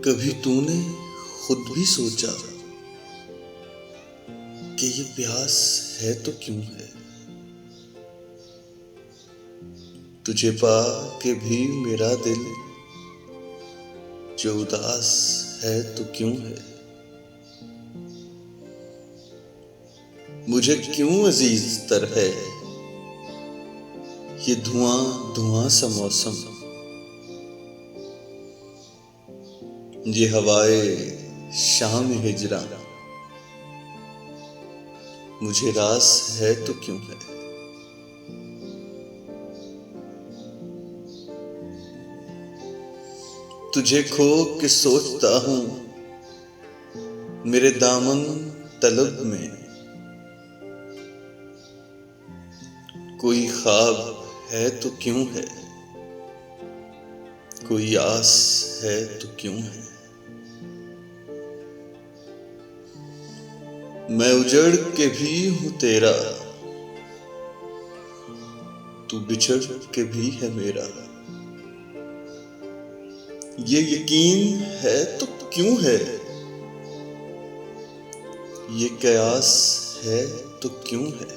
कभी तूने खुद भी सोचा कि ये प्यास है तो क्यों है? तुझे पा के भी मेरा दिल जो उदास है तो क्यों है? मुझे क्यों अजीज तर है ये धुआं धुआं सा मौसम, ये हवाए शाम हिजरा मुझे रास है तो क्यों है? तुझे खो के सोचता हूँ मेरे दामन तलब में कोई ख्वाब है तो क्यों है, कोई आस है तो क्यों है? मैं उजड़ के भी हूँ तेरा, तू बिछड़ के भी है मेरा। ये यकीन है तो क्यों है, ये कयास है तो क्यों है?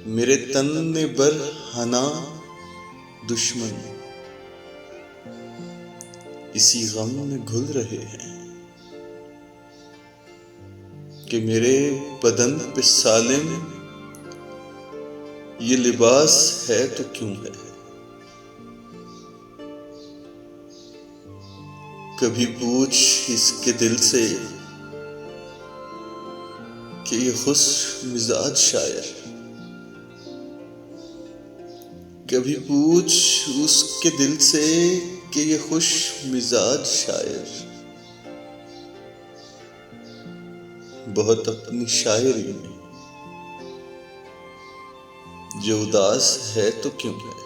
मेरे तन ने बर हना दुश्मन इसी गम में घुल रहे हैं कि मेरे बदन पे सालिम ये लिबास है तो क्यों है? कभी पूछ इसके दिल से कि ये खुश मिजाज शायर, कभी पूछ उसके दिल से कि ये खुश मिजाज शायर बहुत अपनी शायरी में जो उदास है तो क्यों है?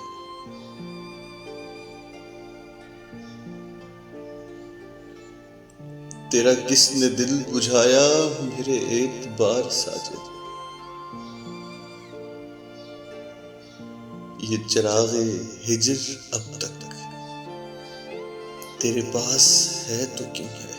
तेरा किसने दिल बुझाया मेरे एतबार साजिद, ये चिरागे हिजर अब तक तेरे पास है तो क्यों है?